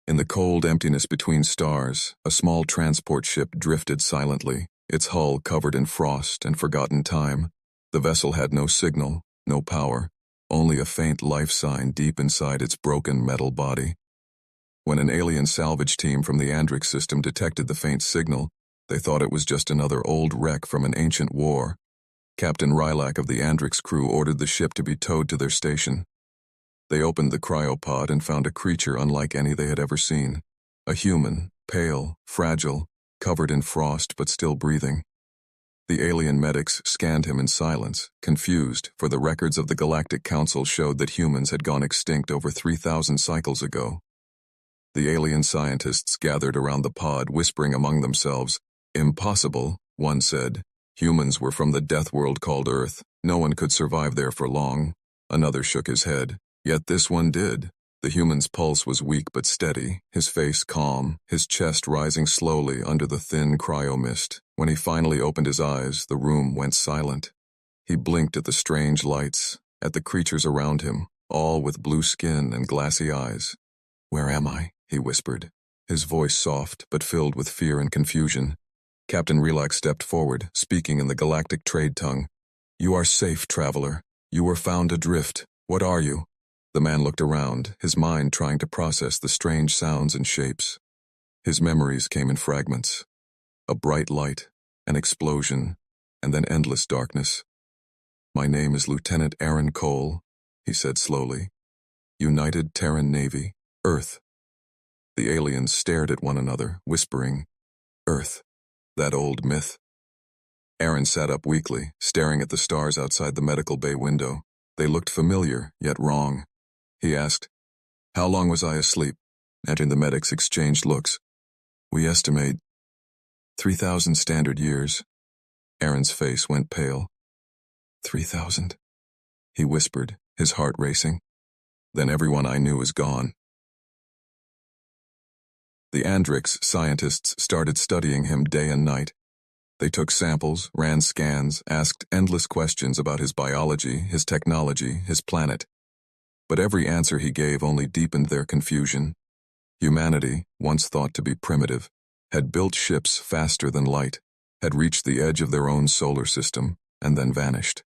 In the cold emptiness between stars, a small transport ship drifted silently, its hull covered in frost and forgotten time. The vessel had no signal, no power, only a faint life sign deep inside its broken metal body. When an alien salvage team from the Andrix system detected the faint signal, they thought it was just another old wreck from an ancient war. Captain Rylak of the Andrix crew ordered the ship to be towed to their station. They opened the cryopod and found a creature unlike any they had ever seen. A human, pale, fragile, covered in frost but still breathing. The alien medics scanned him in silence, confused, for the records of the Galactic Council showed that humans had gone extinct over 3,000 cycles ago. The alien scientists gathered around the pod, whispering among themselves. Impossible, one said. Humans were from the death world called Earth. No one could survive there for long. Another shook his head. Yet this one did. The human's pulse was weak but steady, his face calm, his chest rising slowly under the thin cryo-mist. When he finally opened his eyes, the room went silent. He blinked at the strange lights, at the creatures around him, all with blue skin and glassy eyes. "Where am I?" he whispered, his voice soft but filled with fear and confusion. Captain Rylak stepped forward, speaking in the galactic trade tongue. "You are safe, traveler. You were found adrift. What are you?" The man looked around, his mind trying to process the strange sounds and shapes. His memories came in fragments. A bright light, an explosion, and then endless darkness. "My name is Lieutenant Aaron Cole," he said slowly. "United Terran Navy, Earth." The aliens stared at one another, whispering, "Earth, that old myth." Aaron sat up weakly, staring at the stars outside the medical bay window. They looked familiar, yet wrong. He asked, "How long was I asleep?" And the medics exchanged looks. "We estimate 3,000 standard years." Aaron's face went pale. 3,000? He whispered, his heart racing. "Then everyone I knew is gone." The Andrix scientists started studying him day and night. They took samples, ran scans, asked endless questions about his biology, his technology, his planet. But every answer he gave only deepened their confusion. Humanity, once thought to be primitive, had built ships faster than light, had reached the edge of their own solar system, and then vanished.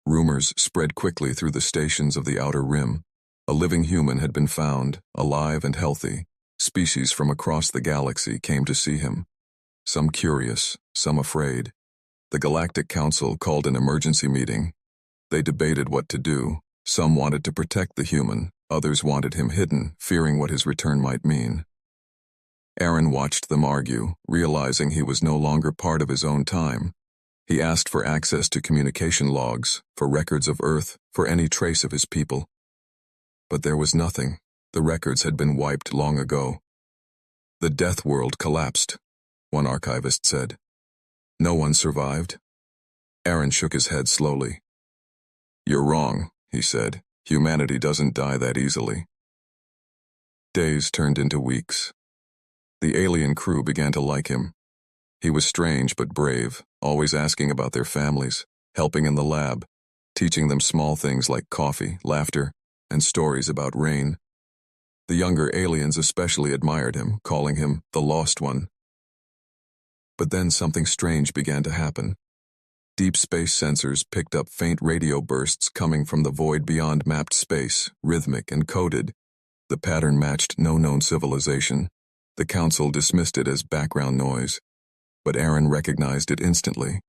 Rumors spread quickly through the stations of the outer rim. A living human had been found, alive and healthy. Species from across the galaxy came to see him. Some curious, some afraid. The Galactic Council called an emergency meeting. They debated what to do. Some wanted to protect the human, others wanted him hidden, fearing what his return might mean. Aaron watched them argue, realizing he was no longer part of his own time. He asked for access to communication logs, for records of Earth, for any trace of his people. But there was nothing. The records had been wiped long ago. "The death world collapsed," one archivist said. "No one survived." Aaron shook his head slowly. "You're wrong," he said. "Humanity doesn't die that easily." Days turned into weeks. The alien crew began to like him. He was strange but brave, always asking about their families, helping in the lab, teaching them small things like coffee, laughter, and stories about rain. The younger aliens especially admired him, calling him the Lost One. But then something strange began to happen. Deep space sensors picked up faint radio bursts coming from the void beyond mapped space, rhythmic and coded. The pattern matched no known civilization. The Council dismissed it as background noise, but Aaron recognized it instantly.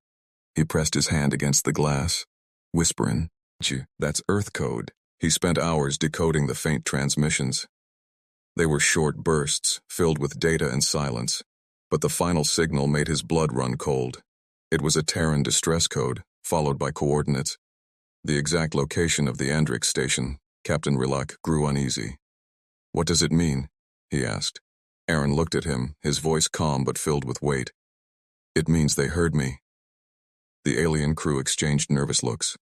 He pressed his hand against the glass, whispering, "That's Earth code." He spent hours decoding the faint transmissions. They were short bursts, filled with data and silence, but the final signal made his blood run cold. It was a Terran distress code, followed by coordinates. The exact location of the Andrix station. Captain Rylak grew uneasy. "What does it mean?" he asked. Aaron looked at him, his voice calm but filled with weight. "It means they heard me." The alien crew exchanged nervous looks.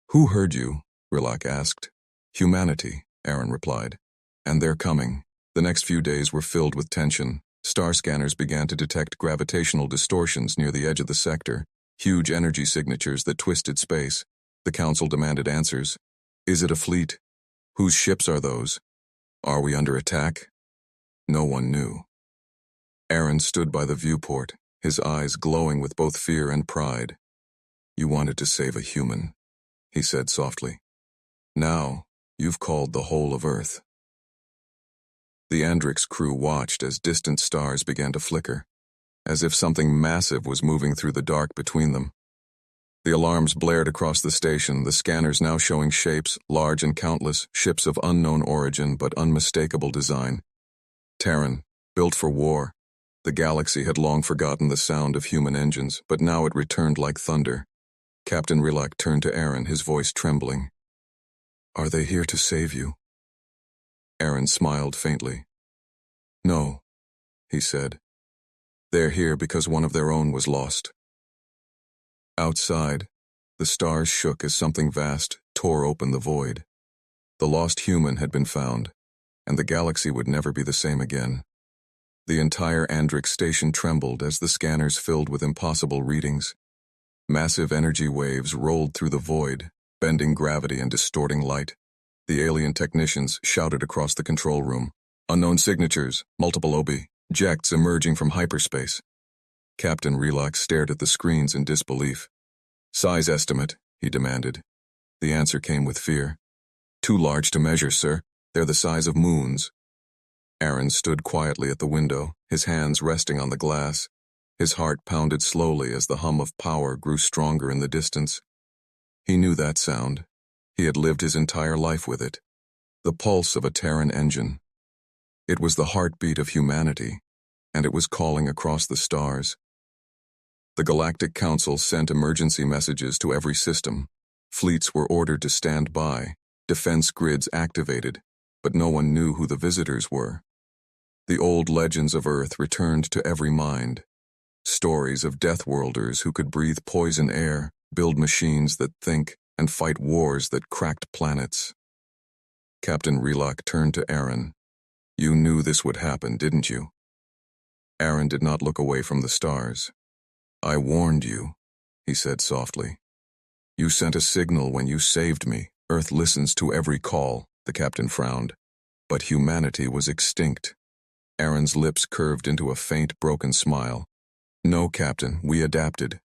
"Who heard you?" Rylak asked. "Humanity," Aaron replied. "And they're coming." The next few days were filled with tension. Star scanners began to detect gravitational distortions near the edge of the sector, huge energy signatures that twisted space. The Council demanded answers. Is it a fleet? Whose ships are those? Are we under attack? No one knew. Aaron stood by the viewport, his eyes glowing with both fear and pride. "You wanted to save a human," he said softly. "Now, you've called the whole of Earth." The Andrix crew watched as distant stars began to flicker, as if something massive was moving through the dark between them. The alarms blared across the station, the scanners now showing shapes, large and countless, ships of unknown origin but unmistakable design. Terran, built for war. The galaxy had long forgotten the sound of human engines, but now it returned like thunder. Captain Rilak turned to Aaron, his voice trembling. "Are they here to save you?" Aaron smiled faintly. "No," he said. "They're here because one of their own was lost." Outside, the stars shook as something vast tore open the void. The lost human had been found, and the galaxy would never be the same again. The entire Andrix station trembled as the scanners filled with impossible readings. Massive energy waves rolled through the void, bending gravity and distorting light. The alien technicians shouted across the control room. Unknown signatures, multiple objects emerging from hyperspace. Captain Rilak stared at the screens in disbelief. "Size estimate," he demanded. The answer came with fear. "Too large to measure, sir. They're the size of moons." Aaron stood quietly at the window, his hands resting on the glass. His heart pounded slowly as the hum of power grew stronger in the distance. He knew that sound. He had lived his entire life with it. The pulse of a Terran engine. It was the heartbeat of humanity, and it was calling across the stars. The Galactic Council sent emergency messages to every system. Fleets were ordered to stand by, defense grids activated, but no one knew who the visitors were. The old legends of Earth returned to every mind. Stories of Deathworlders who could breathe poison air, build machines that think, and fight wars that cracked planets. Captain Rilak turned to Aaron. "You knew this would happen, didn't you?" Aaron did not look away from the stars. "I warned you," he said softly. "You sent a signal when you saved me. Earth listens to every call," the captain frowned. "But humanity was extinct." Aaron's lips curved into a faint, broken smile. "No, Captain, we adapted."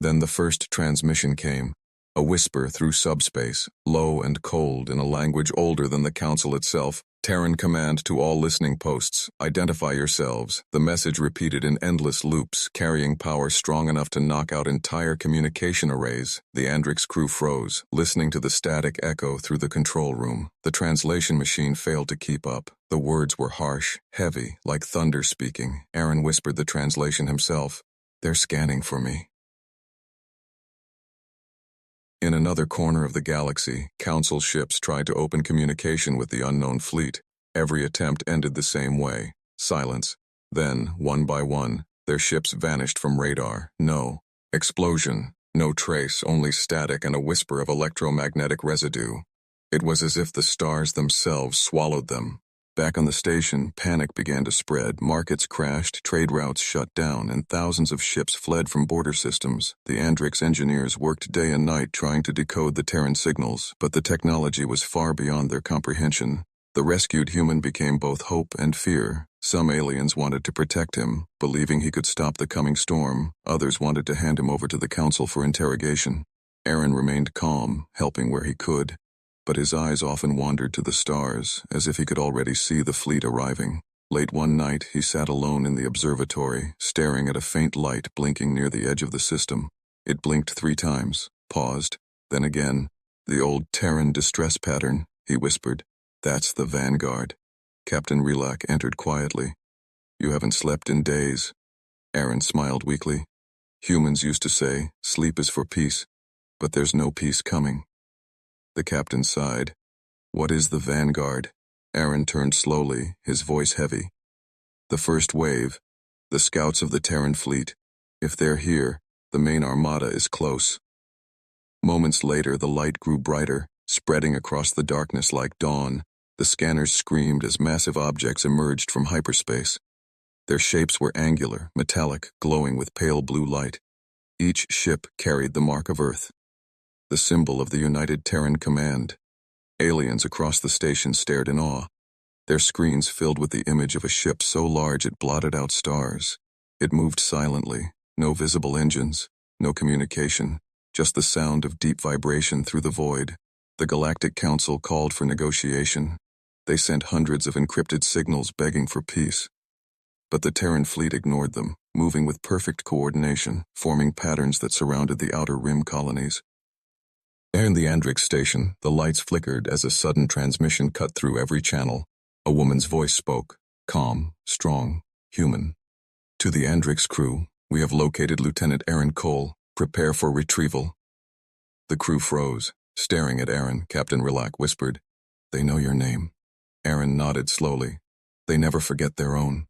Then the first transmission came, a whisper through subspace, low and cold in a language older than the Council itself. "Terran command to all listening posts. Identify yourselves." The message repeated in endless loops, carrying power strong enough to knock out entire communication arrays. The Andrix crew froze, listening to the static echo through the control room. The translation machine failed to keep up. The words were harsh, heavy, like thunder speaking. Aaron whispered the translation himself. "They're scanning for me." In another corner of the galaxy, Council ships tried to open communication with the unknown fleet. Every attempt ended the same way: silence. Then, one by one, their ships vanished from radar. No explosion, no trace, only static and a whisper of electromagnetic residue. It was as if the stars themselves swallowed them. Back on the station, panic began to spread. Markets crashed, trade routes shut down, and thousands of ships fled from border systems. The Andrix engineers worked day and night trying to decode the Terran signals, but the technology was far beyond their comprehension. The rescued human became both hope and fear. Some aliens wanted to protect him, believing he could stop the coming storm. Others wanted to hand him over to the Council for interrogation. Aaron remained calm, helping where he could. But his eyes often wandered to the stars, as if he could already see the fleet arriving. Late one night, he sat alone in the observatory, staring at a faint light blinking near the edge of the system. It blinked 3 times, paused, then again. "The old Terran distress pattern," he whispered. "That's the Vanguard." Captain Rilak entered quietly. "You haven't slept in days." Aaron smiled weakly. "Humans used to say, sleep is for peace, but there's no peace coming." The captain sighed. "What is the Vanguard?" Aaron turned slowly, his voice heavy. "The first wave, the scouts of the Terran fleet. If they're here, the main armada is close." Moments later, the light grew brighter, spreading across the darkness like dawn. The scanners screamed as massive objects emerged from hyperspace. Their shapes were angular, metallic, glowing with pale blue light. Each ship carried the mark of Earth, the symbol of the United Terran Command. Aliens across the station stared in awe. their screens filled with the image of a ship so large it blotted out stars. It moved silently, no visible engines, no communication, just the sound of deep vibration through the void. The Galactic Council called for negotiation. They sent hundreds of encrypted signals begging for peace. But the Terran fleet ignored them, moving with perfect coordination, forming patterns that surrounded the outer rim colonies. In the Andrix station, the lights flickered as a sudden transmission cut through every channel. A woman's voice spoke, calm, strong, human. To the Andrix crew, we have located Lieutenant Aaron Cole. Prepare for retrieval. The crew froze, staring at Aaron. Captain Rilak whispered, "They know your name." Aaron nodded slowly. "They never forget their own."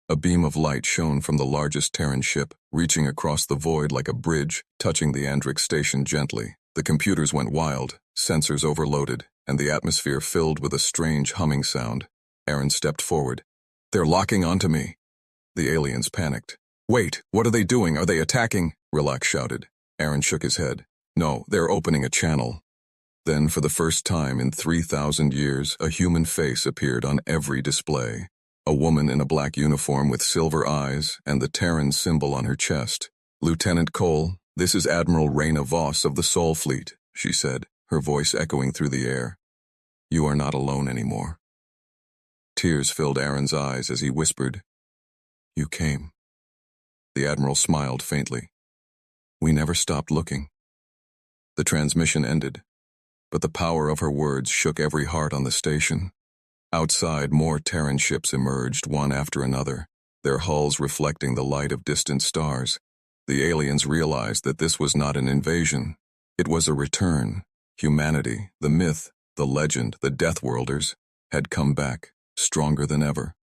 A beam of light shone from the largest Terran ship, reaching across the void like a bridge, touching the Andrix station gently. The computers went wild, sensors overloaded, and the atmosphere filled with a strange humming sound. Aaron stepped forward. "They're locking onto me." The aliens panicked. "Wait, what are they doing? Are they attacking?" Rilak shouted. Aaron shook his head. "No, they're opening a channel." Then, for the first time in 3,000 years, a human face appeared on every display. A woman in a black uniform with silver eyes and the Terran symbol on her chest. "Lieutenant Cole, this is Admiral Reyna Voss of the Sol Fleet," she said, her voice echoing through the air. "You are not alone anymore." Tears filled Aaron's eyes as he whispered, "You came." The Admiral smiled faintly. "We never stopped looking." The transmission ended, but the power of her words shook every heart on the station. Outside, more Terran ships emerged, one after another, their hulls reflecting the light of distant stars. The aliens realized that this was not an invasion. It was a return. Humanity, the myth, the legend, the Deathworlders, had come back, stronger than ever.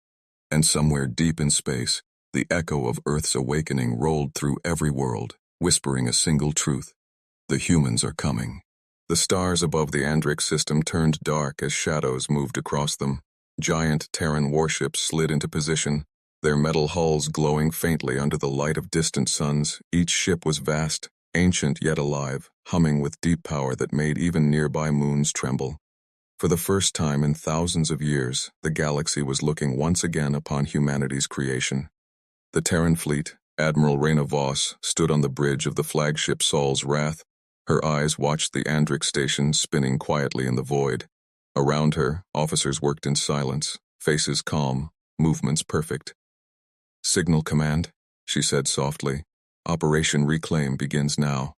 And somewhere deep in space, the echo of Earth's awakening rolled through every world, whispering a single truth: the humans are coming. The stars above the Andrix system turned dark as shadows moved across them. Giant Terran warships slid into position, their metal hulls glowing faintly under the light of distant suns. Each ship was vast, ancient yet alive, humming with deep power that made even nearby moons tremble. For the first time in thousands of years, the galaxy was looking once again upon humanity's creation. The Terran fleet, Admiral Reyna Voss, stood on the bridge of the flagship Sol's Wrath. Her eyes watched the Andrix station spinning quietly in the void. Around her, officers worked in silence, faces calm, movements perfect. "Signal command," she said softly. "Operation Reclaim begins now."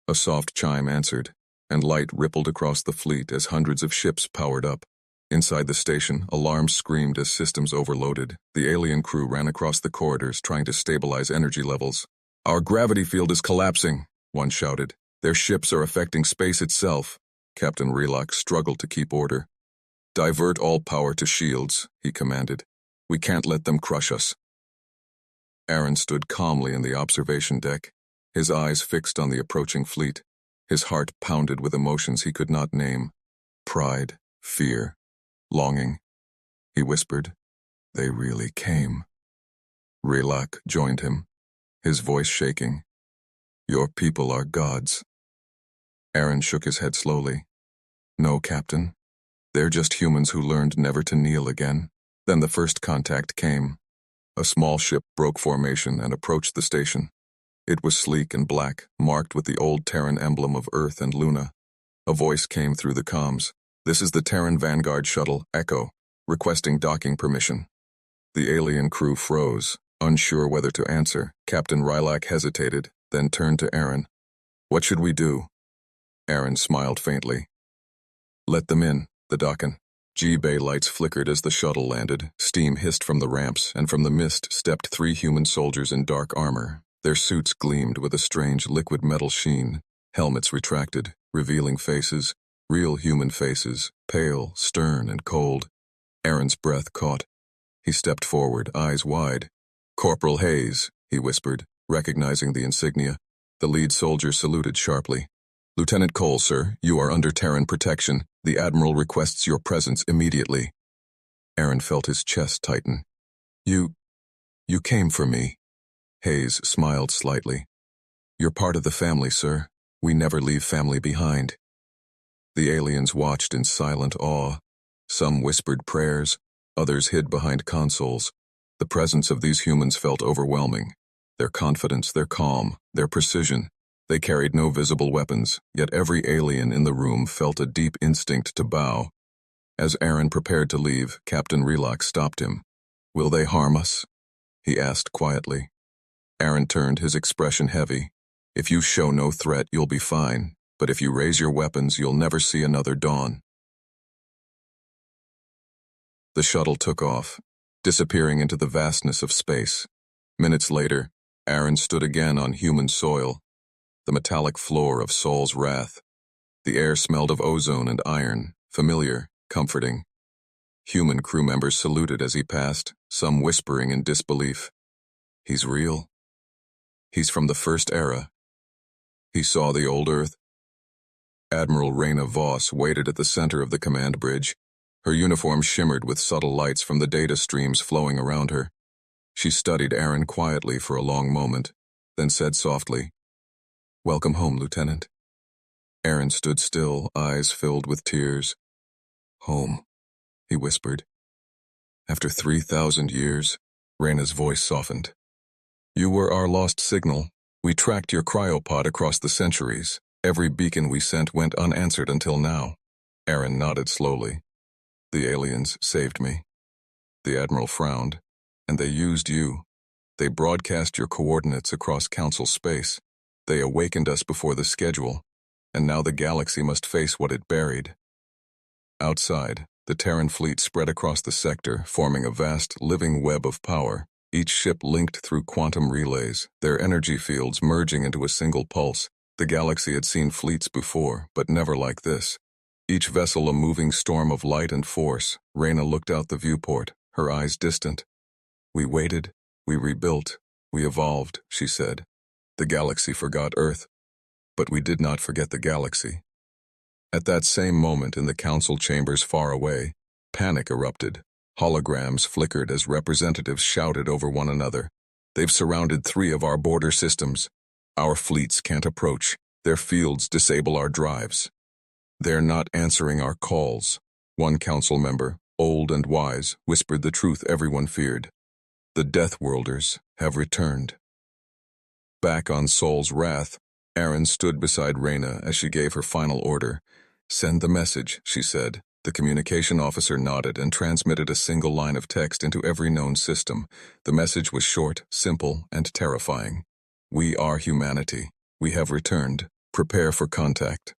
A soft chime answered, and light rippled across the fleet as hundreds of ships powered up. Inside the station, alarms screamed as systems overloaded. The alien crew ran across the corridors trying to stabilize energy levels. "Our gravity field is collapsing," one shouted. "Their ships are affecting space itself." Captain Rilak struggled to keep order. "Divert all power to shields," he commanded. "We can't let them crush us." Aaron stood calmly in the observation deck, his eyes fixed on the approaching fleet. His heart pounded with emotions he could not name. Pride, fear, longing. He whispered, "They really came." Rilak joined him, his voice shaking. "Your people are gods." Aaron shook his head slowly. "No, Captain. They're just humans who learned never to kneel again." Then the first contact came. A small ship broke formation and approached the station. It was sleek and black, marked with the old Terran emblem of Earth and Luna. A voice came through the comms. "This is the Terran Vanguard shuttle, Echo, requesting docking permission." The alien crew froze, unsure whether to answer. Captain Rilak hesitated, then turned to Aaron. "What should we do?" Aaron smiled faintly. "Let them in, the docking." G-Bay lights flickered as the shuttle landed. Steam hissed from the ramps, and from the mist stepped 3 human soldiers in dark armor. Their suits gleamed with a strange liquid metal sheen. Helmets retracted, revealing faces, real human faces, pale, stern, and cold. Aaron's breath caught. He stepped forward, eyes wide. "Corporal Hayes," he whispered, recognizing the insignia. The lead soldier saluted sharply. "Lieutenant Cole, sir, you are under Terran protection. The Admiral requests your presence immediately." Aaron felt his chest tighten. You came for me." Hayes smiled slightly. "You're part of the family, sir. We never leave family behind." The aliens watched in silent awe. Some whispered prayers, others hid behind consoles. The presence of these humans felt overwhelming. Their confidence, their calm, their precision. They carried no visible weapons, yet every alien in the room felt a deep instinct to bow. As Aaron prepared to leave, Captain Relock stopped him. "Will they harm us?" he asked quietly. Aaron turned, his expression heavy. "If you show no threat, you'll be fine, but if you raise your weapons, you'll never see another dawn." The shuttle took off, disappearing into the vastness of space. Minutes later, Aaron stood again on human soil, the metallic floor of Sol's Wrath. The air smelled of ozone and iron, familiar, comforting. Human crew members saluted as he passed, some whispering in disbelief. He's real. He's from the First Era. He saw the old Earth. Admiral Raina Voss waited at the center of the command bridge. Her uniform shimmered with subtle lights from the data streams flowing around her. She studied Aaron quietly for a long moment, then said softly, "Welcome home, Lieutenant." Aaron stood still, eyes filled with tears. "Home," he whispered. "After 3,000 years," Raina's voice softened. "You were our lost signal. We tracked your cryopod across the centuries. Every beacon we sent went unanswered until now." Aaron nodded slowly. "The aliens saved me." The Admiral frowned. "And they used you. They broadcast your coordinates across Council space. They awakened us before the schedule, and now the galaxy must face what it buried." Outside, the Terran fleet spread across the sector, forming a vast, living web of power, each ship linked through quantum relays, their energy fields merging into a single pulse. The galaxy had seen fleets before, but never like this. Each vessel a moving storm of light and force. Raina looked out the viewport, her eyes distant. "We waited, we rebuilt, we evolved," she said. "The galaxy forgot Earth, but we did not forget the galaxy." At that same moment in the council chambers far away, panic erupted. Holograms flickered as representatives shouted over one another. "They've surrounded 3 of our border systems. Our fleets can't approach. Their fields disable our drives. They're not answering our calls." One council member, old and wise, whispered the truth everyone feared. "The Death Worlders have returned." Back on Sol's Wrath, Aaron stood beside Raina as she gave her final order. "Send the message," she said. The communication officer nodded and transmitted a single line of text into every known system. The message was short, simple, and terrifying. "We are humanity. We have returned. Prepare for contact."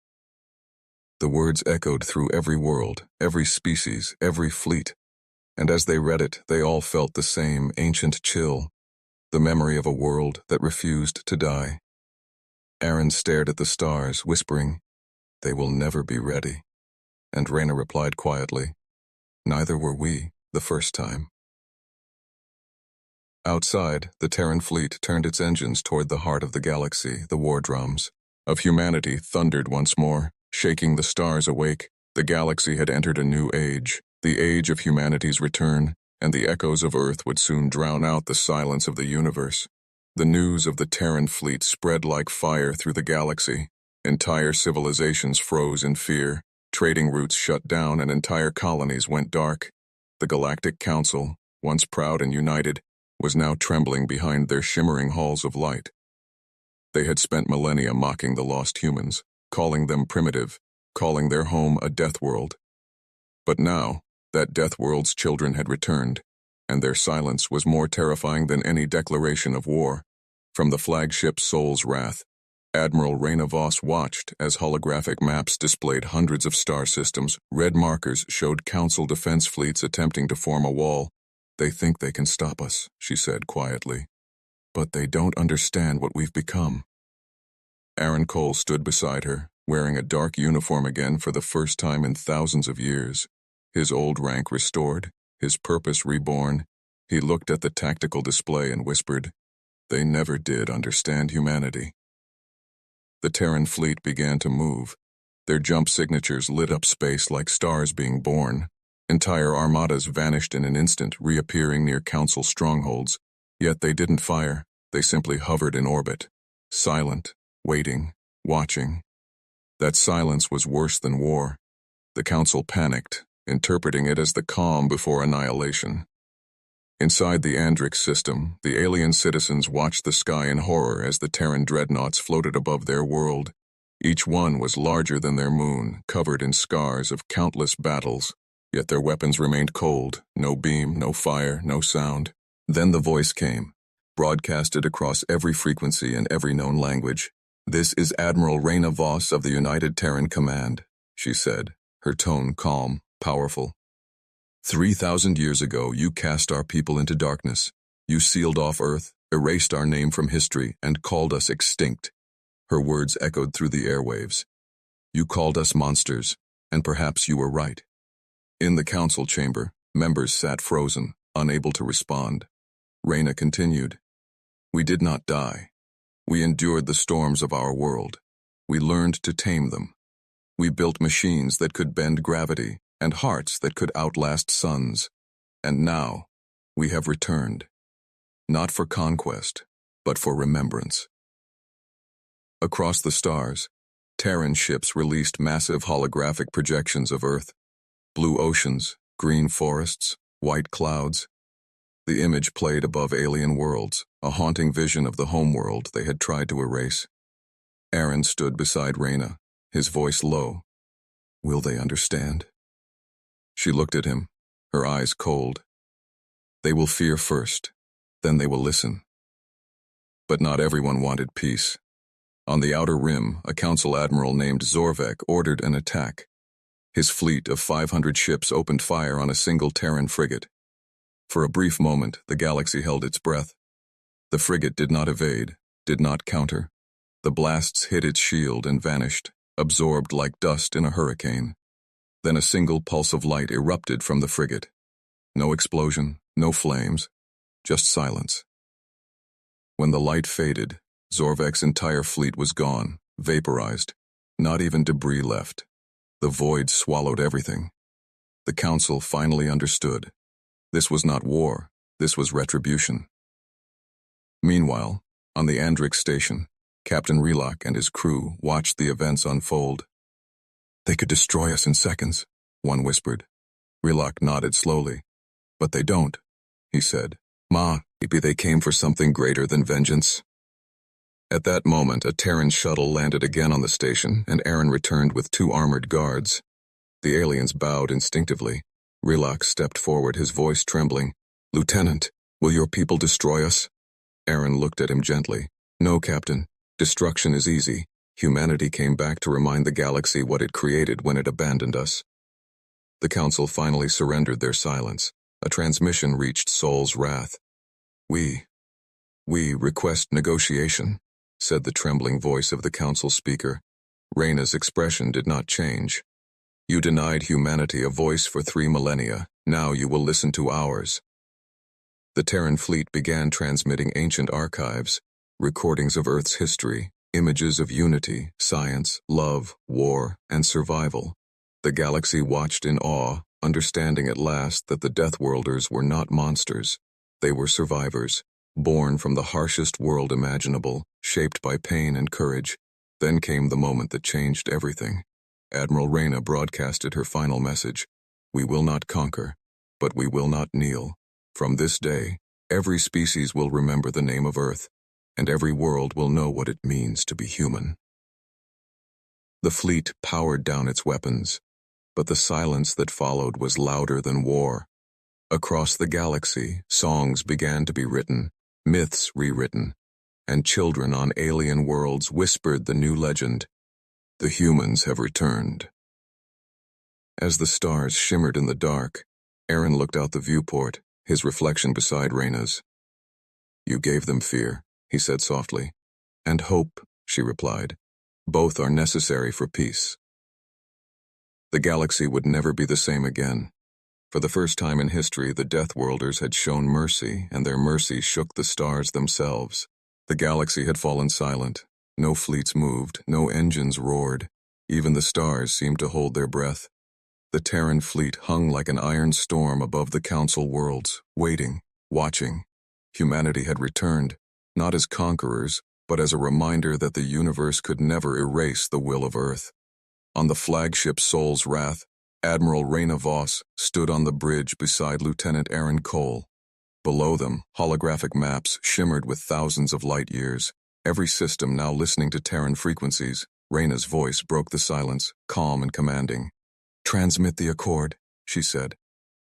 The words echoed through every world, every species, every fleet. And as they read it, they all felt the same ancient chill, the memory of a world that refused to die. Aaron stared at the stars, whispering, "They will never be ready." And Raina replied quietly, "Neither were we, the first time." Outside, the Terran fleet turned its engines toward the heart of the galaxy, the war drums of humanity thundered once more, shaking the stars awake. The galaxy had entered a new age, the age of humanity's return, and the echoes of Earth would soon drown out the silence of the universe. The news of the Terran fleet spread like fire through the galaxy. Entire civilizations froze in fear, trading routes shut down, and entire colonies went dark. The Galactic Council, once proud and united, was now trembling behind their shimmering halls of light. They had spent millennia mocking the lost humans, calling them primitive, calling their home a death world. But now, that death world's children had returned, and their silence was more terrifying than any declaration of war. From the flagship Sol's Wrath, Admiral Raina Voss watched as holographic maps displayed hundreds of star systems. Red markers showed Council defense fleets attempting to form a wall. "They think they can stop us," she said quietly. "But they don't understand what we've become." Aaron Cole stood beside her, wearing a dark uniform again for the first time in thousands of years. His old rank restored, his purpose reborn. He looked at the tactical display and whispered, "They never did understand humanity." The Terran fleet began to move. Their jump signatures lit up space like stars being born. Entire armadas vanished in an instant, reappearing near Council strongholds. Yet they didn't fire, they simply hovered in orbit, silent, waiting, watching. That silence was worse than war. The Council panicked, interpreting it as the calm before annihilation. Inside the Andrix system, the alien citizens watched the sky in horror as the Terran dreadnoughts floated above their world. Each one was larger than their moon, covered in scars of countless battles, yet their weapons remained cold, no beam, no fire, no sound. Then the voice came, broadcasted across every frequency and every known language. "This is Admiral Reyna Voss of the United Terran Command," she said, her tone calm, powerful. 3,000 years ago, you cast our people into darkness. You sealed off Earth, erased our name from history, and called us extinct. Her words echoed through the airwaves. You called us monsters, and perhaps you were right. In the council chamber, members sat frozen, unable to respond. Reyna continued. We did not die. We endured the storms of our world. We learned to tame them. We built machines that could bend gravity, and hearts that could outlast suns. And now, we have returned. Not for conquest, but for remembrance. Across the stars, Terran ships released massive holographic projections of Earth. Blue oceans, green forests, white clouds. The image played above alien worlds, a haunting vision of the homeworld they had tried to erase. Aaron stood beside Reyna, his voice low. Will they understand? She looked at him, her eyes cold. They will fear first, then they will listen. But not everyone wanted peace. On the outer rim, a council admiral named Zorvek ordered an attack. His fleet of 500 ships opened fire on a single Terran frigate. For a brief moment, the galaxy held its breath. The frigate did not evade, did not counter. The blasts hit its shield and vanished, absorbed like dust in a hurricane. Then a single pulse of light erupted from the frigate. No explosion, no flames, just silence. When the light faded, Zorvek's entire fleet was gone, vaporized. Not even debris left. The void swallowed everything. The council finally understood. This was not war, this was retribution. Meanwhile, on the Andrix station, Captain Relak and his crew watched the events unfold. They could destroy us in seconds, one whispered. Relak nodded slowly. But they don't, he said. Maybe they came for something greater than vengeance. At that moment, a Terran shuttle landed again on the station, and Aaron returned with 2 armored guards. The aliens bowed instinctively. Relak stepped forward, his voice trembling. Lieutenant, will your people destroy us? Aaron looked at him gently. No, Captain. Destruction is easy. Humanity came back to remind the galaxy what it created when it abandoned us. The council finally surrendered their silence. A transmission reached Sol's wrath. We request negotiation, said the trembling voice of the council speaker. Reyna's expression did not change. You denied humanity a voice for 3 millennia. Now you will listen to ours. The Terran fleet began transmitting ancient archives, recordings of Earth's history, images of unity, science, love, war, and survival. The galaxy watched in awe, understanding at last that the Deathworlders were not monsters. They were survivors, born from the harshest world imaginable, shaped by pain and courage. Then came the moment that changed everything. Admiral Reyna broadcasted her final message. We will not conquer, but we will not kneel. From this day, every species will remember the name of Earth, and every world will know what it means to be human. The fleet powered down its weapons, but the silence that followed was louder than war. Across the galaxy, songs began to be written, myths rewritten, and children on alien worlds whispered the new legend. The humans have returned. As the stars shimmered in the dark, Aaron looked out the viewport, his reflection beside Reyna's. You gave them fear, he said softly. And hope, she replied. Both are necessary for peace. The galaxy would never be the same again. For the first time in history, the Deathworlders had shown mercy, and their mercy shook the stars themselves. The galaxy had fallen silent. No fleets moved, no engines roared. Even the stars seemed to hold their breath. The Terran fleet hung like an iron storm above the Council worlds, waiting, watching. Humanity had returned, not as conquerors, but as a reminder that the universe could never erase the will of Earth. On the flagship Sol's Wrath, Admiral Reyna Voss stood on the bridge beside Lieutenant Aaron Cole. Below them, holographic maps shimmered with thousands of light years, every system now listening to Terran frequencies. Reyna's voice broke the silence, calm and commanding. "Transmit the accord," she said.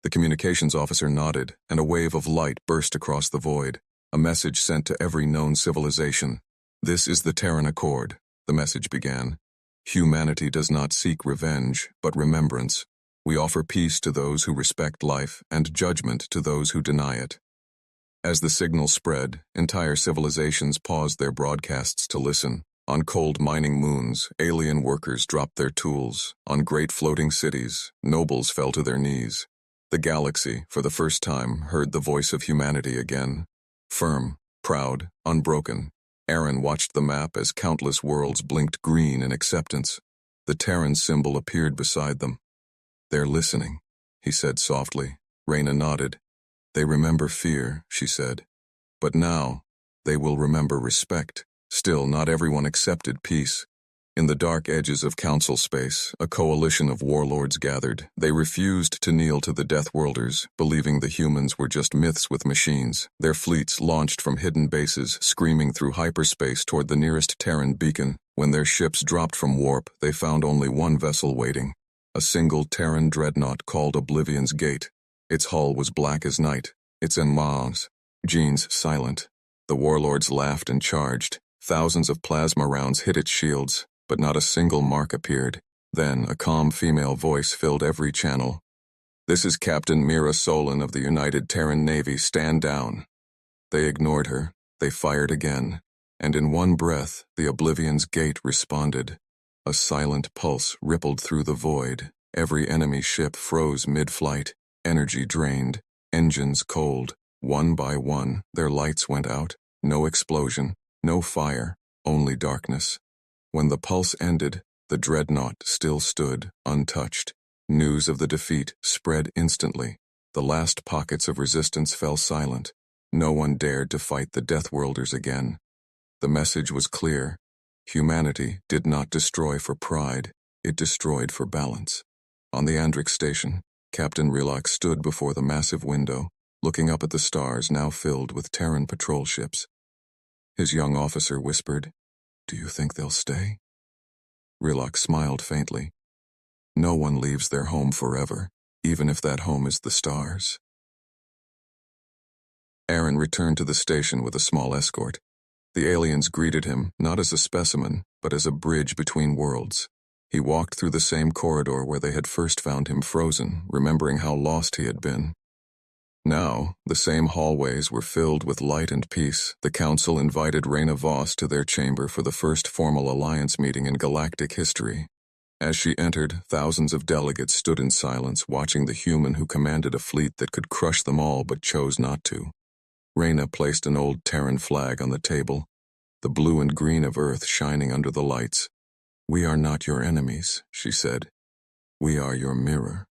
The communications officer nodded, and a wave of light burst across the void, a message sent to every known civilization. "This is the Terran Accord," the message began. "Humanity does not seek revenge, but remembrance. We offer peace to those who respect life and judgment to those who deny it." As the signal spread, entire civilizations paused their broadcasts to listen. On cold mining moons, alien workers dropped their tools. On great floating cities, nobles fell to their knees. The galaxy, for the first time, heard the voice of humanity again. Firm, proud, unbroken, Aaron watched the map as countless worlds blinked green in acceptance. The Terran symbol appeared beside them. "They're listening," he said softly. Reyna nodded. "They remember fear," she said. "But now, they will remember respect." Still, not everyone accepted peace. In the dark edges of council space, a coalition of warlords gathered. They refused to kneel to the Deathworlders, believing the humans were just myths with machines. Their fleets launched from hidden bases, screaming through hyperspace toward the nearest Terran beacon. When their ships dropped from warp, they found only one vessel waiting. A single Terran dreadnought called Oblivion's Gate. Its hull was black as night, its en masse jeans silent. The warlords laughed and charged. Thousands of plasma rounds hit its shields, but not a single mark appeared. Then a calm female voice filled every channel. "This is Captain Mira Solon of the United Terran Navy. Stand down." They ignored her. They fired again. And in one breath, the Oblivion's Gate responded. A silent pulse rippled through the void. Every enemy ship froze mid-flight, energy drained, engines cold. One by one, their lights went out. No explosion, no fire, only darkness. When the pulse ended, the dreadnought still stood, untouched. News of the defeat spread instantly. The last pockets of resistance fell silent. No one dared to fight the Deathworlders again. The message was clear. Humanity did not destroy for pride, it destroyed for balance. On the Andrix station, Captain Rilak stood before the massive window, looking up at the stars now filled with Terran patrol ships. His young officer whispered, "Do you think they'll stay?" Rilak smiled faintly. "No one leaves their home forever, even if that home is the stars." Aaron returned to the station with a small escort. The aliens greeted him, not as a specimen, but as a bridge between worlds. He walked through the same corridor where they had first found him frozen, remembering how lost he had been. Now, the same hallways were filled with light and peace. The council invited Reyna Voss to their chamber for the first formal alliance meeting in galactic history. As she entered, thousands of delegates stood in silence, watching the human who commanded a fleet that could crush them all but chose not to. Reyna placed an old Terran flag on the table, the blue and green of Earth shining under the lights. "We are not your enemies," she said. "We are your mirror."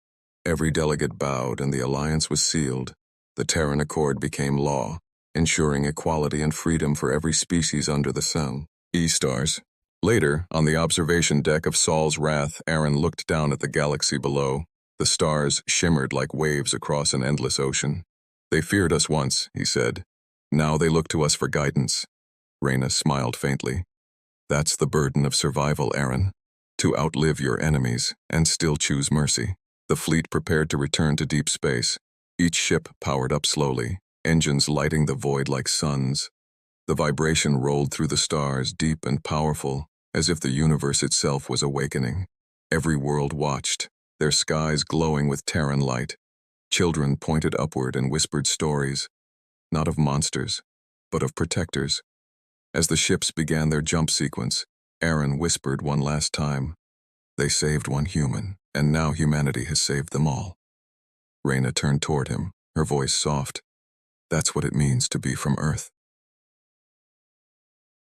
Every delegate bowed and the alliance was sealed. The Terran Accord became law, ensuring equality and freedom for every species under the sun. E-stars. Later, on the observation deck of Saul's Wrath, Aaron looked down at the galaxy below. The stars shimmered like waves across an endless ocean. "They feared us once," he said. "Now they look to us for guidance." Reyna smiled faintly. "That's the burden of survival, Aaron. To outlive your enemies and still choose mercy." The fleet prepared to return to deep space. Each ship powered up slowly, engines lighting the void like suns. The vibration rolled through the stars, deep and powerful, as if the universe itself was awakening. Every world watched, their skies glowing with Terran light. Children pointed upward and whispered stories, not of monsters, but of protectors. As the ships began their jump sequence, Aaron whispered one last time, "They saved one human, and now humanity has saved them all." Reyna turned toward him, her voice soft. "That's what it means to be from Earth."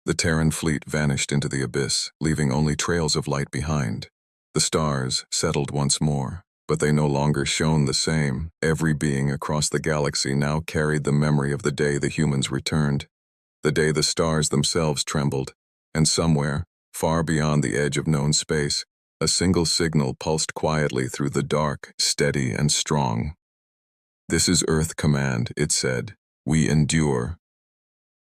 The Terran fleet vanished into the abyss, leaving only trails of light behind. The stars settled once more, but they no longer shone the same. Every being across the galaxy now carried the memory of the day the humans returned, the day the stars themselves trembled, and somewhere, far beyond the edge of known space, A single signal pulsed quietly through the dark, steady and strong. "This is Earth Command," it said. "We endure."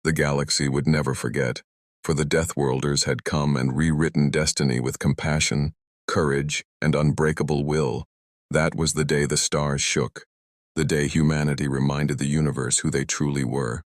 The galaxy would never forget, for the Deathworlders had come and rewritten destiny with compassion, courage, and unbreakable will. That was the day the stars shook, the day humanity reminded the universe who they truly were.